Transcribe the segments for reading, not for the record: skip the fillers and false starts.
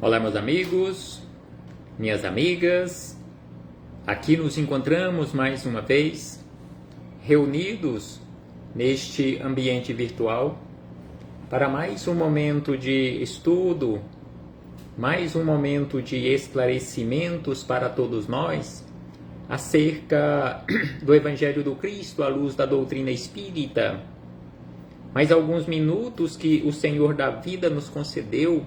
Olá, meus amigos, minhas amigas. Aqui nos encontramos mais uma vez, reunidos neste ambiente virtual, para mais um momento de estudo, mais um momento de esclarecimentos para todos nós, acerca do Evangelho do Cristo à luz da doutrina espírita. Mais alguns minutos que o Senhor da vida nos concedeu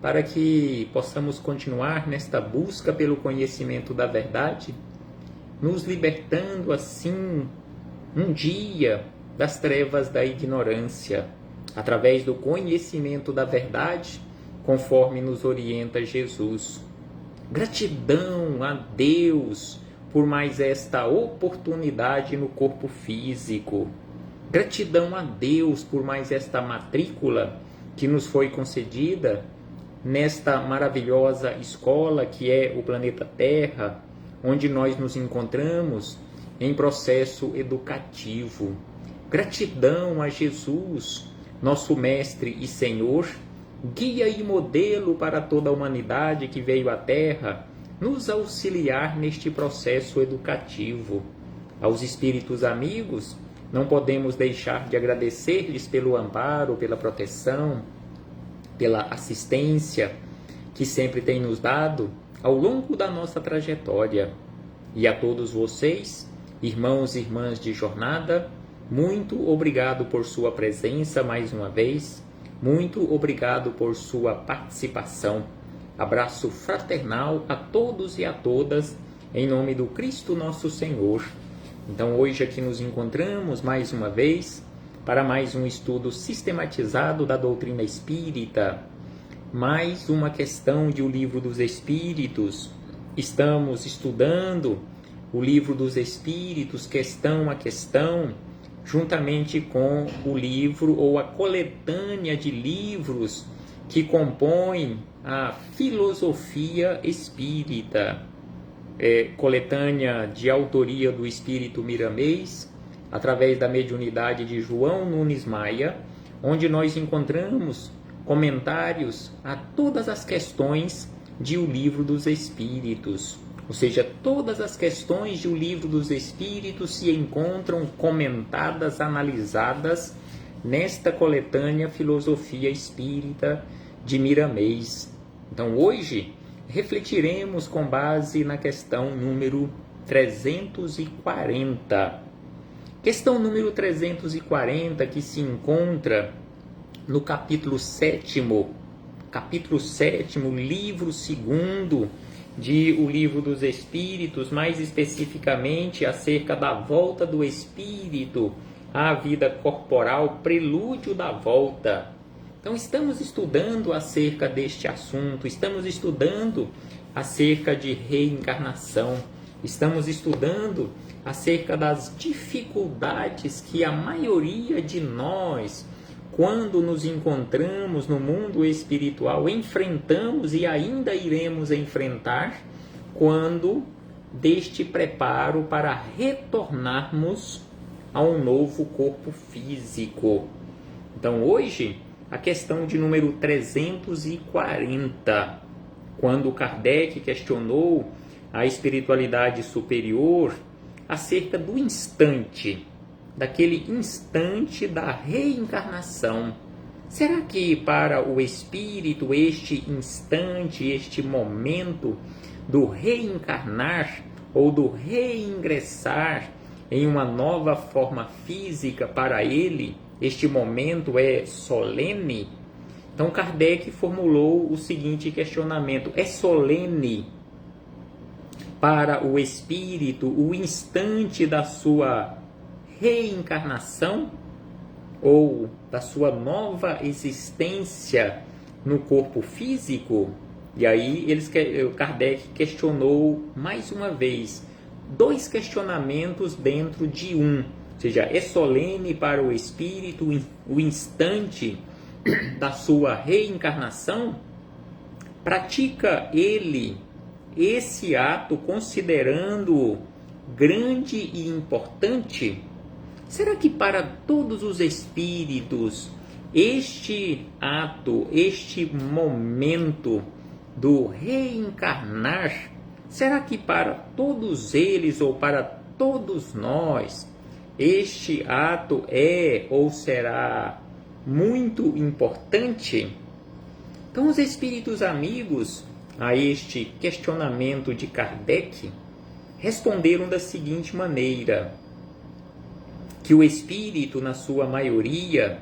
para que possamos continuar nesta busca pelo conhecimento da verdade, nos libertando assim um dia das trevas da ignorância, através do conhecimento da verdade, conforme nos orienta Jesus. Gratidão a Deus por mais esta oportunidade no corpo físico. Gratidão a Deus por mais esta matrícula que nos foi concedida nesta maravilhosa escola que é o planeta Terra, onde nós nos encontramos em processo educativo. Gratidão a Jesus, nosso Mestre e Senhor, guia e modelo para toda a humanidade que veio à Terra, nos auxiliar neste processo educativo. Aos espíritos amigos, não podemos deixar de agradecer-lhes pelo amparo, pela proteção, pela assistência que sempre tem nos dado ao longo da nossa trajetória. E a todos vocês, irmãos e irmãs de jornada, muito obrigado por sua presença mais uma vez, muito obrigado por sua participação. Abraço fraternal a todos e a todas, em nome do Cristo nosso Senhor. Então hoje aqui nos encontramos mais uma vez para mais um estudo sistematizado da doutrina espírita, mais uma questão de O Livro dos Espíritos. Estamos estudando o Livro dos Espíritos, questão a questão, juntamente com o livro ou a coletânea de livros que compõem a filosofia espírita, coletânea de autoria do Espírito Miramês, através da mediunidade de João Nunes Maia, onde nós encontramos comentários a todas as questões de O Livro dos Espíritos. Ou seja, todas as questões de O Livro dos Espíritos se encontram comentadas, analisadas nesta coletânea Filosofia Espírita de Miramês. Então hoje refletiremos com base na questão número 340. Questão número 340, que se encontra no capítulo 7º, livro 2º de O Livro dos Espíritos, mais especificamente acerca da volta do espírito à vida corporal, prelúdio da volta. Então estamos estudando acerca deste assunto, estamos estudando acerca de reencarnação, estamos estudando acerca das dificuldades que a maioria de nós, quando nos encontramos no mundo espiritual, enfrentamos e ainda iremos enfrentar quando deste preparo para retornarmos a um novo corpo físico. Então hoje, a questão de número 340, quando Kardec questionou a espiritualidade superior acerca do instante, daquele instante da reencarnação. Será que para o espírito este instante, este momento do reencarnar ou do reingressar em uma nova forma física, para ele, este momento é solene? Então Kardec formulou o seguinte questionamento: é solene para o espírito o instante da sua reencarnação ou da sua nova existência no corpo físico? E aí Kardec questionou mais uma vez, dois questionamentos dentro de um. Ou seja, é solene para o espírito o instante da sua reencarnação? Pratica ele esse ato considerando grande e importante? Será que para todos os espíritos este ato, este momento do reencarnar, será que para todos eles ou para todos nós este ato é ou será muito importante? Então, os espíritos amigos a este questionamento de Kardec responderam da seguinte maneira: que o espírito, na sua maioria,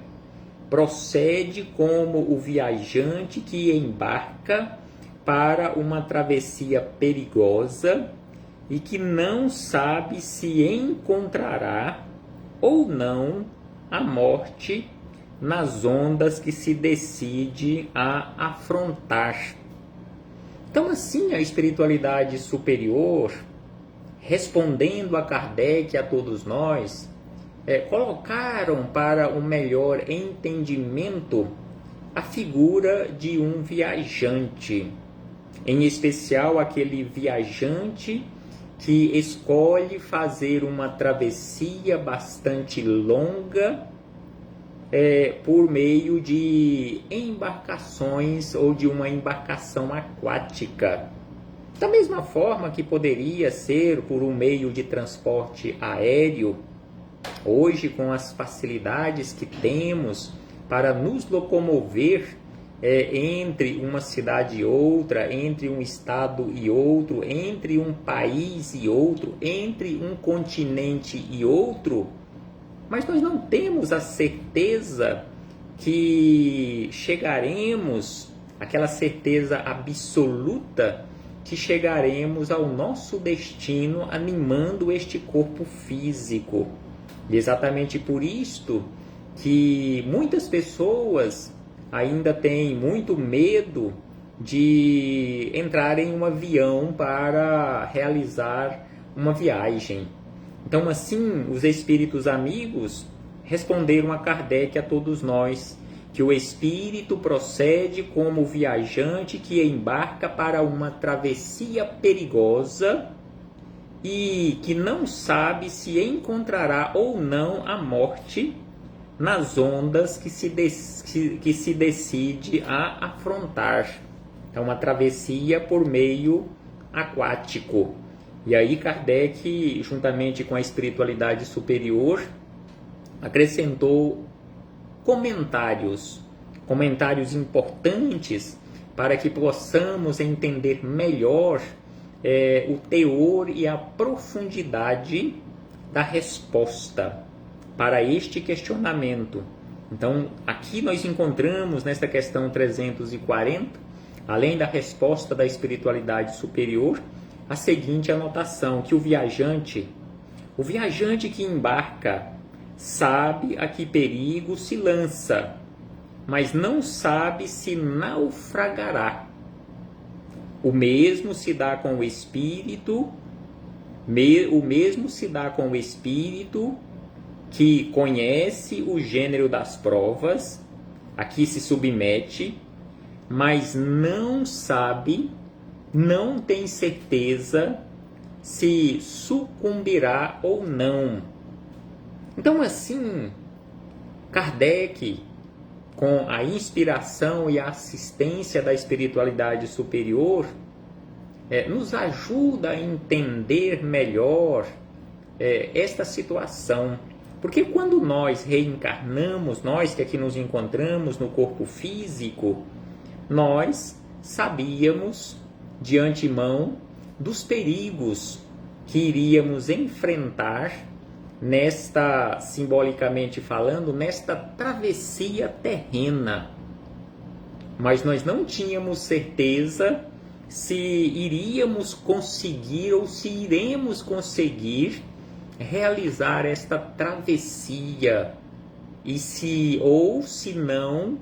procede como o viajante que embarca para uma travessia perigosa e que não sabe se encontrará ou não a morte nas ondas que se decide a afrontar. Então, assim, a espiritualidade superior, respondendo a Kardec e a todos nós, colocaram para um melhor entendimento a figura de um viajante, em especial aquele viajante que escolhe fazer uma travessia bastante longa por meio de embarcações ou de uma embarcação aquática. Da mesma forma que poderia ser por um meio de transporte aéreo, hoje, com as facilidades que temos para nos locomover entre uma cidade e outra, entre um estado e outro, entre um país e outro, entre um continente e outro, mas nós não temos a certeza que chegaremos, aquela certeza absoluta, que chegaremos ao nosso destino animando este corpo físico. E exatamente por isto que muitas pessoas ainda têm muito medo de entrar em um avião para realizar uma viagem. Então, assim, os espíritos amigos responderam a Kardec, a todos nós, que o espírito procede como viajante que embarca para uma travessia perigosa e que não sabe se encontrará ou não a morte nas ondas que se decide a afrontar. É uma travessia por meio aquático. E aí Kardec, juntamente com a espiritualidade superior, acrescentou comentários importantes para que possamos entender melhor o teor e a profundidade da resposta para este questionamento. Então, aqui nós encontramos nesta questão 340, além da resposta da espiritualidade superior, a seguinte anotação, que o viajante que embarca sabe a que perigo se lança, mas não sabe se naufragará. O mesmo se dá com o espírito, que conhece o gênero das provas, a que se submete, mas não sabe, não tem certeza se sucumbirá ou não. Então, assim, Kardec, com a inspiração e a assistência da espiritualidade superior, nos ajuda a entender melhor esta situação. Porque quando nós reencarnamos, nós que aqui nos encontramos no corpo físico, nós sabíamos de antemão dos perigos que iríamos enfrentar nesta, simbolicamente falando, nesta travessia terrena. Mas nós não tínhamos certeza se iríamos conseguir ou se iremos conseguir realizar esta travessia e se não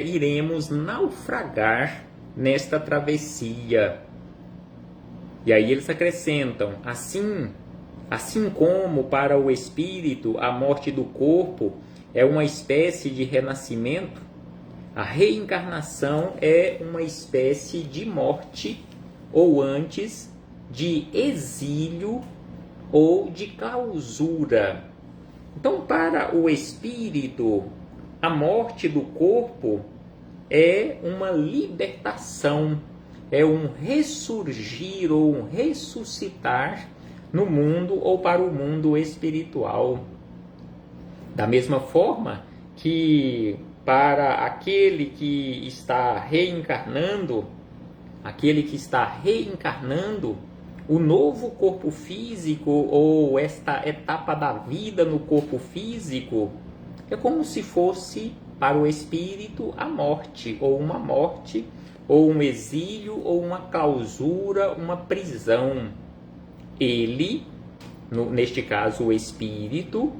iremos naufragar nesta travessia. E aí eles acrescentam, assim como para o espírito a morte do corpo é uma espécie de renascimento, a reencarnação é uma espécie de morte, ou antes, de exílio ou de clausura. Então, para o espírito, a morte do corpo é uma libertação, é um ressurgir ou um ressuscitar no mundo ou para o mundo espiritual. Da mesma forma que para aquele que está reencarnando, o novo corpo físico ou esta etapa da vida no corpo físico é como se fosse para o espírito a morte, ou um exílio, ou uma clausura, uma prisão. Ele, neste caso o espírito,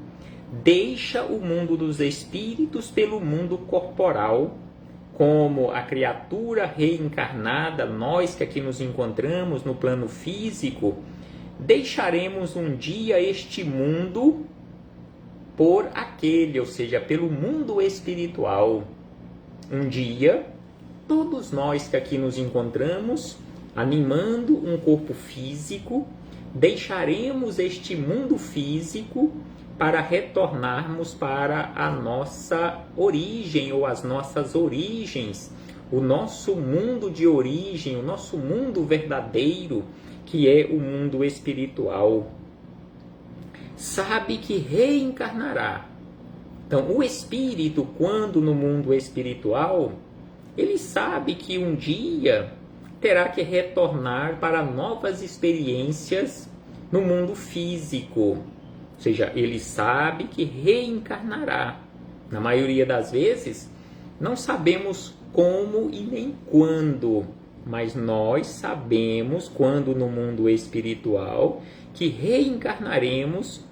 deixa o mundo dos espíritos pelo mundo corporal, como a criatura reencarnada, nós que aqui nos encontramos no plano físico, deixaremos um dia este mundo por aquele, ou seja, pelo mundo espiritual. Um dia, todos nós que aqui nos encontramos, animando um corpo físico, deixaremos este mundo físico para retornarmos para a nossa origem ou as nossas origens, o nosso mundo de origem, o nosso mundo verdadeiro, que é o mundo espiritual. Sabe que reencarnará. Então, o espírito, quando no mundo espiritual, ele sabe que um dia terá que retornar para novas experiências no mundo físico. Ou seja, ele sabe que reencarnará. Na maioria das vezes, não sabemos como e nem quando, mas nós sabemos, quando no mundo espiritual, que reencarnaremos,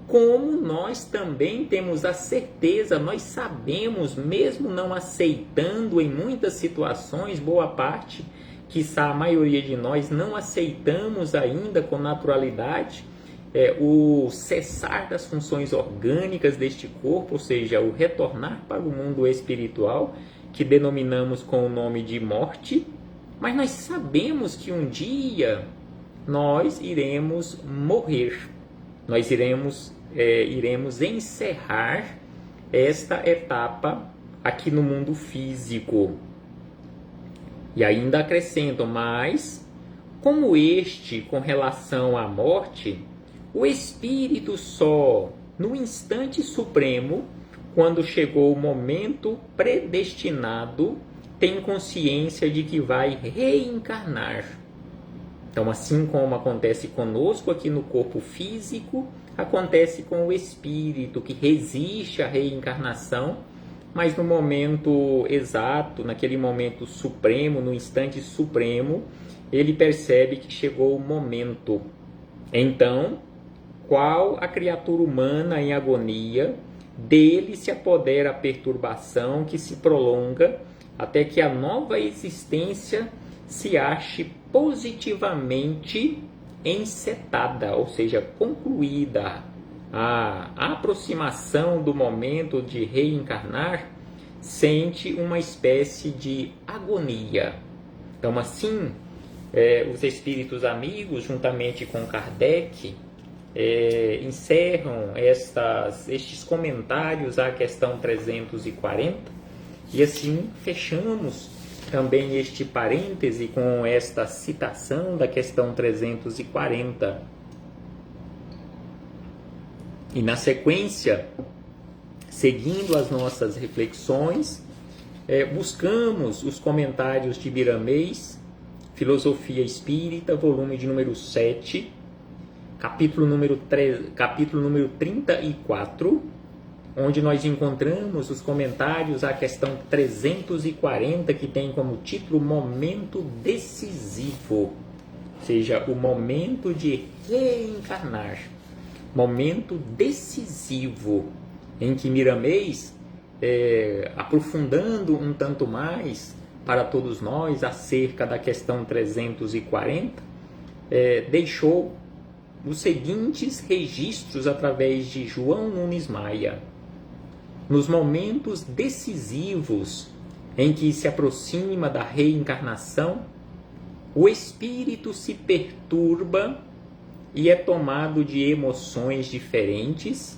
como nós também temos a certeza, nós sabemos, mesmo não aceitando em muitas situações, boa parte, quiçá a maioria de nós não aceitamos ainda com naturalidade, o cessar das funções orgânicas deste corpo, ou seja, o retornar para o mundo espiritual, que denominamos com o nome de morte, mas nós sabemos que um dia nós iremos morrer, nós iremos encerrar esta etapa aqui no mundo físico. E ainda acrescentam, mas como com relação à morte, o espírito só no instante supremo, quando chegou o momento predestinado, tem consciência de que vai reencarnar. Então, assim como acontece conosco aqui no corpo físico, acontece com o espírito que resiste à reencarnação, mas no momento exato, naquele momento supremo, no instante supremo, ele percebe que chegou o momento. Então, qual a criatura humana em agonia, dele se apodera a perturbação que se prolonga até que a nova existência se ache positivamente encetada, ou seja, concluída. A aproximação do momento de reencarnar sente uma espécie de agonia. Então, assim, os espíritos amigos, juntamente com Kardec, encerram estes comentários à questão 340, e assim fechamos também este parêntese com esta citação da questão 340. E na sequência, seguindo as nossas reflexões, buscamos os comentários de Biramês, Filosofia Espírita, volume de número 7, capítulo número 34, onde nós encontramos os comentários à questão 340, que tem como título Momento Decisivo, ou seja, o momento de reencarnar, momento decisivo, em que Miramês, aprofundando um tanto mais para todos nós acerca da questão 340, deixou os seguintes registros através de João Nunes Maia. Nos momentos decisivos em que se aproxima da reencarnação, o espírito se perturba e é tomado de emoções diferentes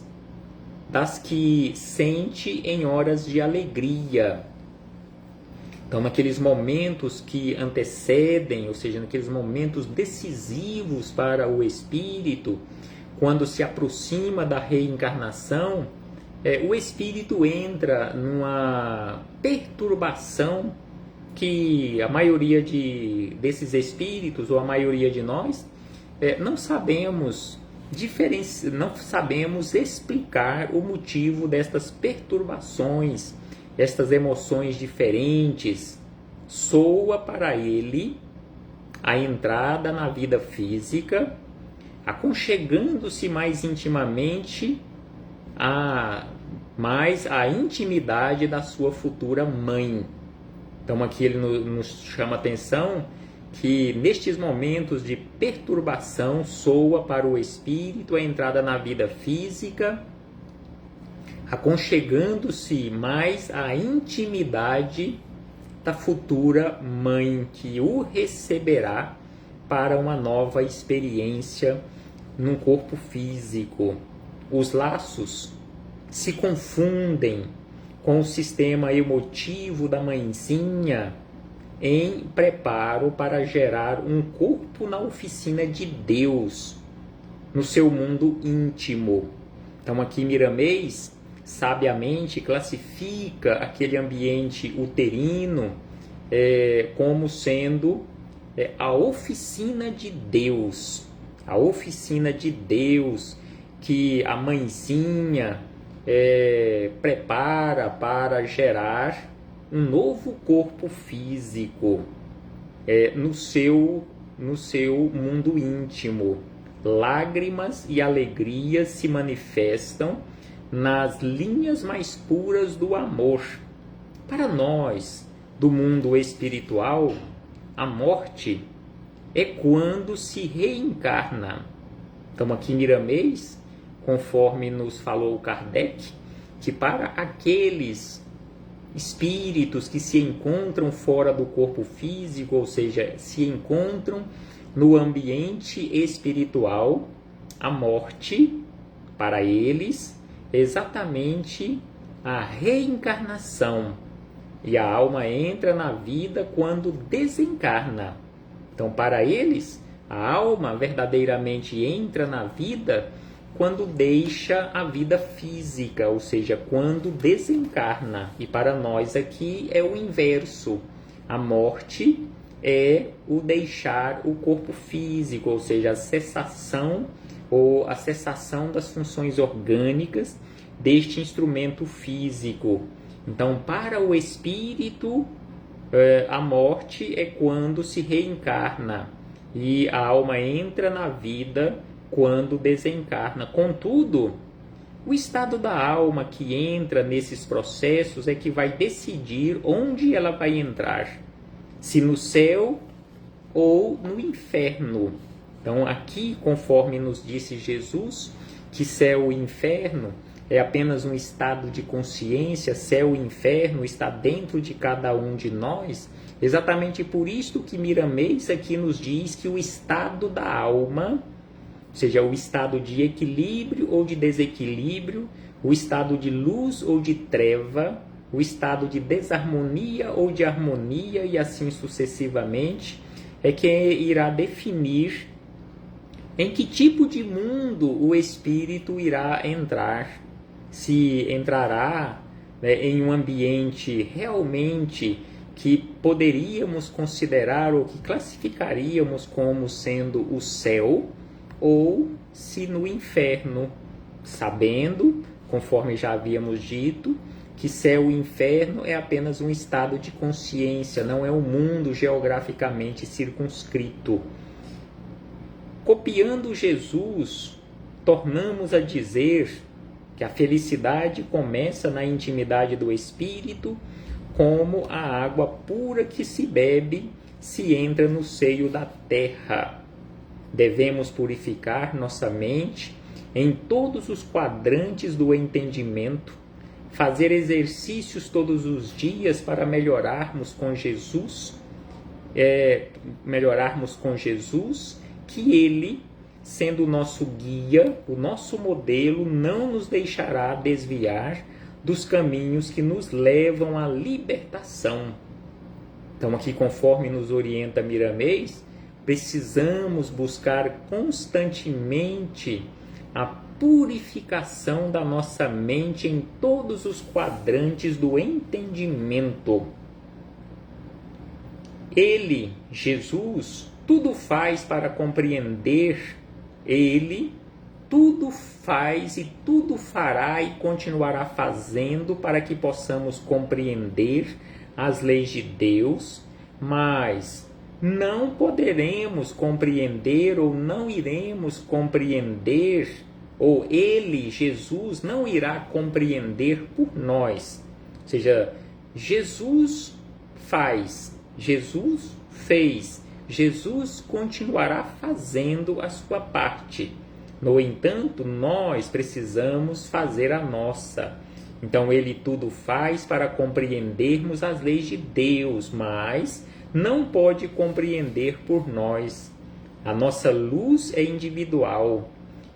das que sente em horas de alegria. Então, naqueles momentos que antecedem, ou seja, naqueles momentos decisivos para o espírito, quando se aproxima da reencarnação, o espírito entra numa perturbação que a maioria desses espíritos, ou a maioria de nós, não sabemos explicar o motivo destas perturbações, estas emoções diferentes. Soa para ele a entrada na vida física, aconchegando-se mais intimamente a intimidade da sua futura mãe. Então aqui ele nos chama a atenção que nestes momentos de perturbação soa para o espírito a entrada na vida física, aconchegando-se mais à intimidade da futura mãe que o receberá para uma nova experiência num corpo físico. Os laços se confundem com o sistema emotivo da mãezinha em preparo para gerar um corpo na oficina de Deus, no seu mundo íntimo. Então aqui Miramês sabiamente classifica aquele ambiente uterino como sendo a oficina de Deus. A oficina de Deus que a mãezinha prepara para gerar um novo corpo físico no seu mundo íntimo. Lágrimas e alegrias se manifestam nas linhas mais puras do amor. Para nós, do mundo espiritual, a morte é quando se reencarna. Então aqui Miramês, conforme nos falou Kardec, que para aqueles espíritos que se encontram fora do corpo físico, ou seja, se encontram no ambiente espiritual, a morte, para eles, é exatamente a reencarnação. E a alma entra na vida quando desencarna. Então, para eles, a alma verdadeiramente entra na vida quando deixa a vida física, ou seja, quando desencarna. E para nós aqui é o inverso. A morte é o deixar o corpo físico, ou seja, a cessação das funções orgânicas deste instrumento físico. Então, para o espírito, a morte é quando se reencarna e a alma entra na vida quando desencarna. Contudo, o estado da alma que entra nesses processos é que vai decidir onde ela vai entrar, se no céu ou no inferno. Então, aqui, conforme nos disse Jesus, que céu e inferno é apenas um estado de consciência, céu e inferno está dentro de cada um de nós. Exatamente por isso que Miramês aqui nos diz que o estado da alma, ou seja, o estado de equilíbrio ou de desequilíbrio, o estado de luz ou de treva, o estado de desarmonia ou de harmonia e assim sucessivamente, é que irá definir em que tipo de mundo o espírito irá entrar. Se entrará em um ambiente realmente que poderíamos considerar ou que classificaríamos como sendo o céu, ou se no inferno, sabendo, conforme já havíamos dito, que céu e inferno é apenas um estado de consciência, não é um mundo geograficamente circunscrito. Copiando Jesus, tornamos a dizer que a felicidade começa na intimidade do espírito, como a água pura que se bebe se entra no seio da terra. Devemos purificar nossa mente em todos os quadrantes do entendimento, fazer exercícios todos os dias para melhorarmos com Jesus, que Ele, sendo o nosso guia, o nosso modelo, não nos deixará desviar dos caminhos que nos levam à libertação. Então, aqui, conforme nos orienta Miramês, precisamos buscar constantemente a purificação da nossa mente em todos os quadrantes do entendimento. Ele, Jesus, tudo faz para compreender. Ele tudo faz e tudo fará e continuará fazendo para que possamos compreender as leis de Deus, mas não poderemos compreender ou não iremos compreender, ou Ele, Jesus, não irá compreender por nós. Ou seja, Jesus faz, Jesus fez, Jesus continuará fazendo a sua parte. No entanto, nós precisamos fazer a nossa. Então, Ele tudo faz para compreendermos as leis de Deus, mas não pode compreender por nós. A nossa luz é individual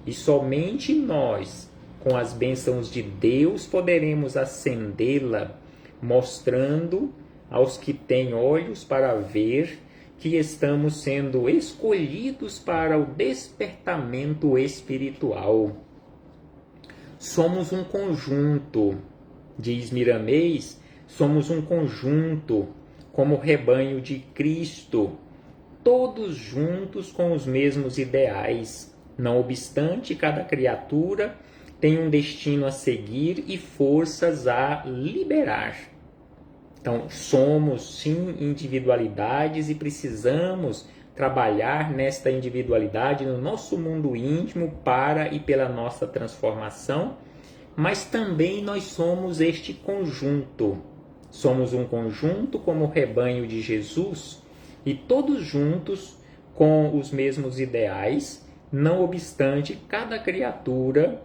e somente nós, com as bênçãos de Deus, poderemos acendê-la, mostrando aos que têm olhos para ver que estamos sendo escolhidos para o despertamento espiritual. Somos um conjunto, diz Miramês, somos um conjunto, como o rebanho de Cristo, todos juntos com os mesmos ideais. Não obstante, cada criatura tem um destino a seguir e forças a liberar. Então, somos sim individualidades e precisamos trabalhar nesta individualidade no nosso mundo íntimo para e pela nossa transformação, mas também nós somos este conjunto. Somos um conjunto como o rebanho de Jesus e todos juntos com os mesmos ideais, não obstante, cada criatura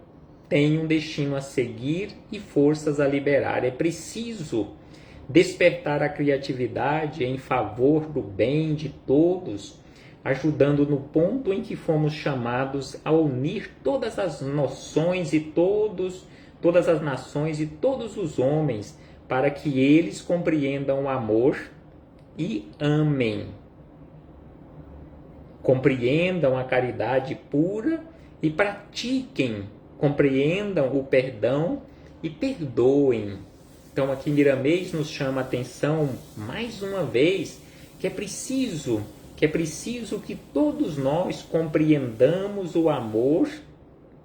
tem um destino a seguir e forças a liberar. É preciso despertar a criatividade em favor do bem de todos, ajudando no ponto em que fomos chamados a unir todas as noções e todas as nações e todos os homens, para que eles compreendam o amor e amem. Compreendam a caridade pura e pratiquem, compreendam o perdão e perdoem. Então aqui Miramês nos chama a atenção mais uma vez que é preciso que todos nós compreendamos o amor,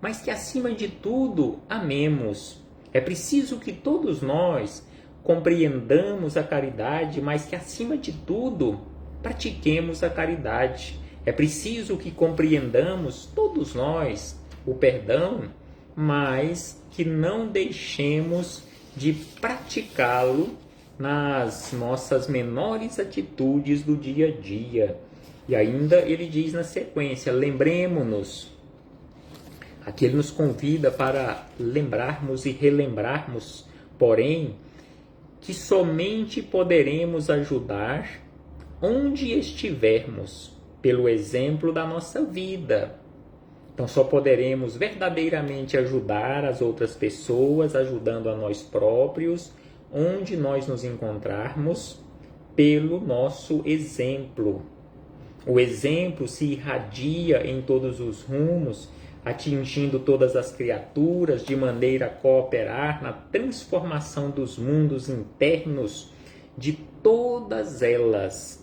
mas que acima de tudo amemos. É preciso que todos nós compreendamos a caridade, mas que acima de tudo pratiquemos a caridade. É preciso que compreendamos todos nós o perdão, mas que não deixemos de praticá-lo nas nossas menores atitudes do dia a dia. E ainda ele diz na sequência, lembremos-nos. Aqui ele nos convida para lembrarmos e relembrarmos, porém, que somente poderemos ajudar onde estivermos, pelo exemplo da nossa vida. Então só poderemos verdadeiramente ajudar as outras pessoas, ajudando a nós próprios, onde nós nos encontrarmos, pelo nosso exemplo. O exemplo se irradia em todos os rumos, atingindo todas as criaturas, de maneira a cooperar na transformação dos mundos internos de todas elas.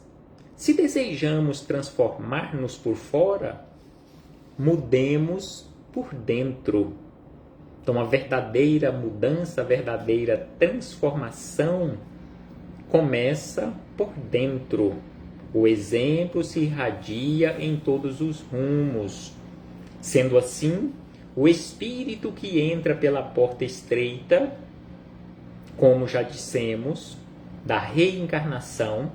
Se desejamos transformar-nos por fora, mudemos por dentro. Então, a verdadeira mudança, a verdadeira transformação começa por dentro. O exemplo se irradia em todos os rumos. Sendo assim, o espírito que entra pela porta estreita, como já dissemos, da reencarnação,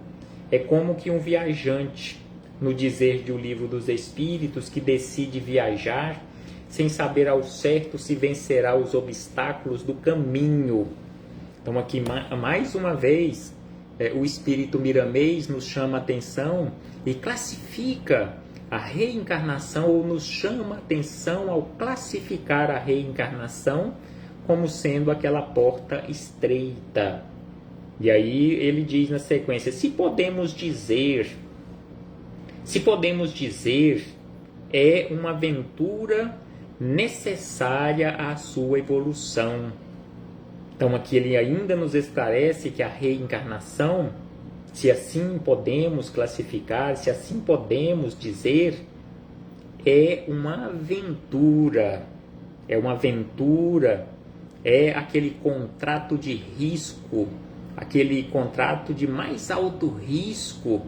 é como que um viajante, no dizer de O Livro dos Espíritos, que decide viajar sem saber ao certo se vencerá os obstáculos do caminho. Então aqui, mais uma vez, o Espírito Miramês nos chama a atenção e classifica a reencarnação, ou nos chama a atenção ao classificar a reencarnação como sendo aquela porta estreita. E aí ele diz na sequência, se podemos dizer, é uma aventura necessária à sua evolução. Então aqui ele ainda nos esclarece que a reencarnação, se assim podemos classificar, se assim podemos dizer, é uma aventura. É uma aventura, é aquele contrato de risco, aquele contrato de mais alto risco,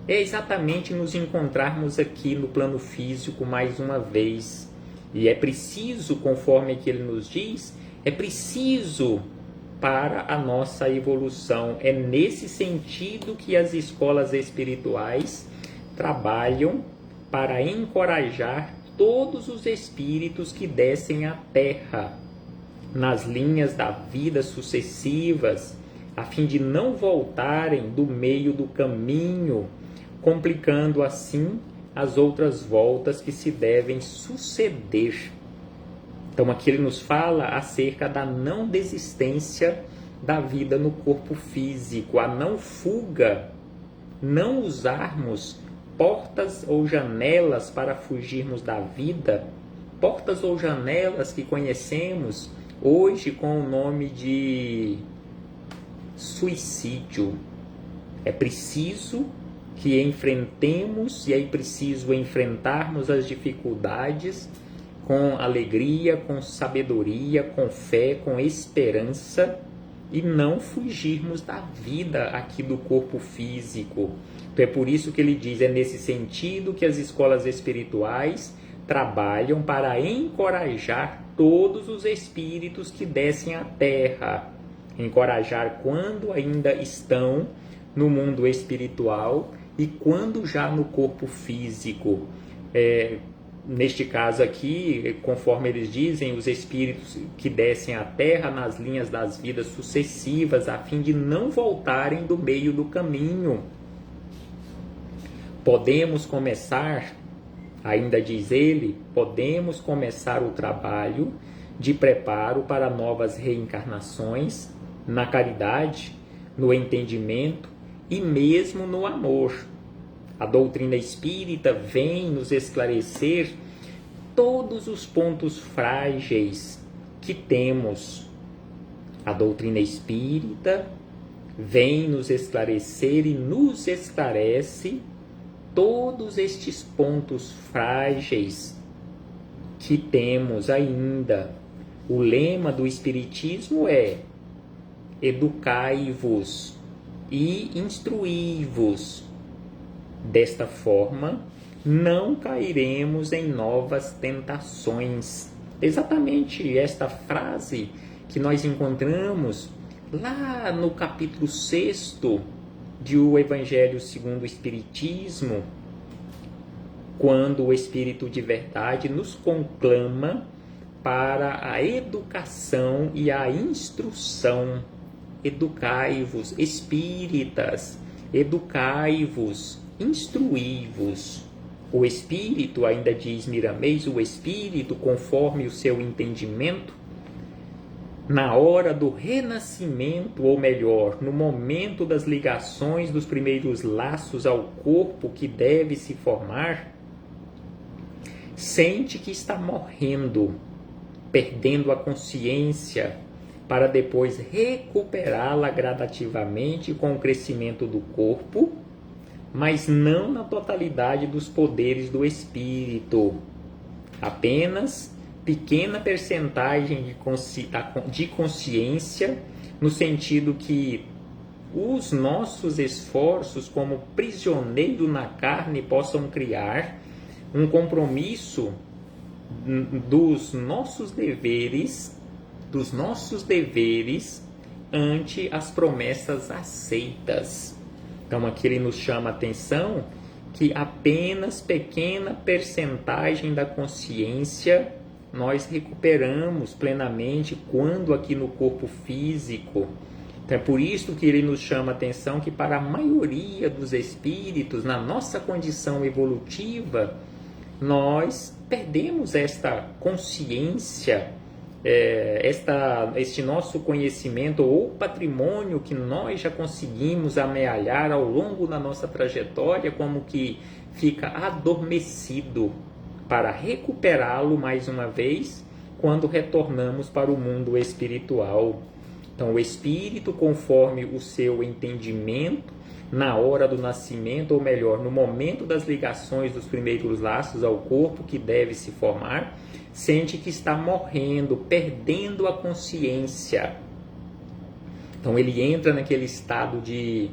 é exatamente nos encontrarmos aqui no plano físico mais uma vez. E é preciso, conforme que ele nos diz, é preciso para a nossa evolução. É nesse sentido que as escolas espirituais trabalham para encorajar todos os espíritos que descem à Terra nas linhas da vida sucessivas, a fim de não voltarem do meio do caminho, complicando assim as outras voltas que se devem suceder. Então aqui ele nos fala acerca da não desistência da vida no corpo físico, a não fuga, não usarmos portas ou janelas para fugirmos da vida, portas ou janelas que conhecemos hoje com o nome de suicídio. É preciso que enfrentemos, e é preciso enfrentarmos as dificuldades com alegria, com sabedoria, com fé, com esperança, e não fugirmos da vida aqui do corpo físico. Então é por isso que ele diz, é nesse sentido que as escolas espirituais trabalham para encorajar todos os espíritos que descem à Terra. Encorajar quando ainda estão no mundo espiritual e quando já no corpo físico. Neste caso aqui, conforme eles dizem, os espíritos que descem à Terra nas linhas das vidas sucessivas, a fim de não voltarem do meio do caminho. Podemos começar, ainda diz ele, podemos começar o trabalho de preparo para novas reencarnações na caridade, no entendimento e mesmo no amor. A doutrina espírita vem nos esclarecer todos os pontos frágeis que temos. A doutrina espírita vem nos esclarecer e nos esclarece todos estes pontos frágeis que temos ainda. O lema do Espiritismo é: educai-vos e instruí-vos. Desta forma, não cairemos em novas tentações. Exatamente esta frase que nós encontramos lá no capítulo 6º de O Evangelho segundo o Espiritismo, quando o Espírito de Verdade nos conclama para a educação e a instrução. Educai-vos, espíritas, educai-vos, instruí-vos. O Espírito, ainda diz Miramês, o Espírito, conforme o seu entendimento, na hora do renascimento, ou melhor, no momento das ligações dos primeiros laços ao corpo que deve se formar, sente que está morrendo, perdendo a consciência, para depois recuperá-la gradativamente com o crescimento do corpo, mas não na totalidade dos poderes do espírito. Apenas pequena percentagem de consciência, no sentido que os nossos esforços como prisioneiro na carne possam criar um compromisso dos nossos deveres ante as promessas aceitas. Então aqui ele nos chama a atenção que apenas pequena percentagem da consciência nós recuperamos plenamente quando aqui no corpo físico. Então é por isso que ele nos chama a atenção que para a maioria dos espíritos, na nossa condição evolutiva, nós perdemos esta consciência este nosso conhecimento ou patrimônio que nós já conseguimos amealhar ao longo da nossa trajetória, como que fica adormecido, para recuperá-lo mais uma vez quando retornamos para o mundo espiritual. Então, o espírito, conforme o seu entendimento, na hora do nascimento, ou melhor, no momento das ligações dos primeiros laços ao corpo que deve se formar, sente que está morrendo, perdendo a consciência. Então ele entra naquele estado de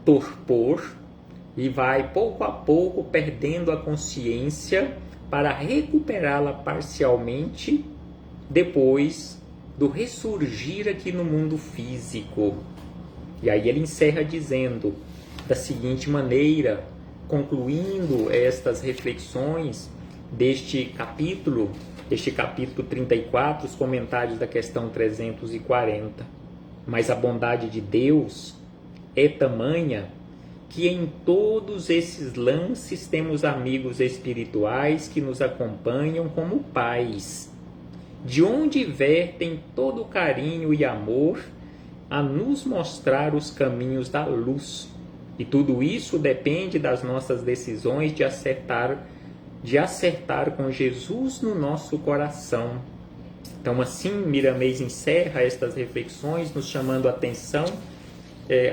torpor e vai pouco a pouco perdendo a consciência para recuperá-la parcialmente depois do ressurgir aqui no mundo físico. E aí ele encerra dizendo da seguinte maneira, concluindo estas reflexões deste capítulo 34, os comentários da questão 340. Mas a bondade de Deus é tamanha que em todos esses lances temos amigos espirituais que nos acompanham como pais, de onde vertem todo o carinho e amor a nos mostrar os caminhos da luz. E tudo isso depende das nossas decisões de acertar com Jesus no nosso coração. Então, assim, Miramês encerra estas reflexões, nos chamando a atenção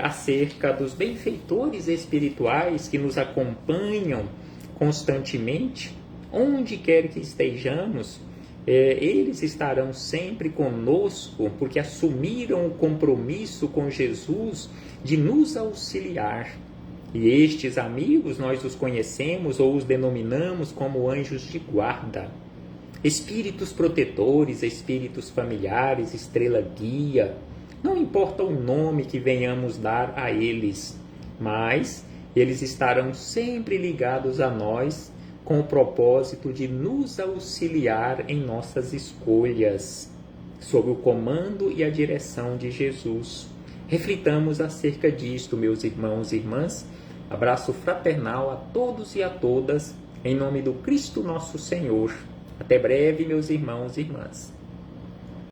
acerca dos benfeitores espirituais que nos acompanham constantemente, onde quer que estejamos. Eles estarão sempre conosco, porque assumiram o compromisso com Jesus de nos auxiliar. E estes amigos nós os conhecemos ou os denominamos como anjos de guarda, espíritos protetores, espíritos familiares, estrela guia. Não importa o nome que venhamos dar a eles, mas eles estarão sempre ligados a nós com o propósito de nos auxiliar em nossas escolhas, sob o comando e a direção de Jesus. Reflitamos acerca disto, meus irmãos e irmãs. Abraço fraternal a todos e a todas, em nome do Cristo nosso Senhor. Até breve, meus irmãos e irmãs.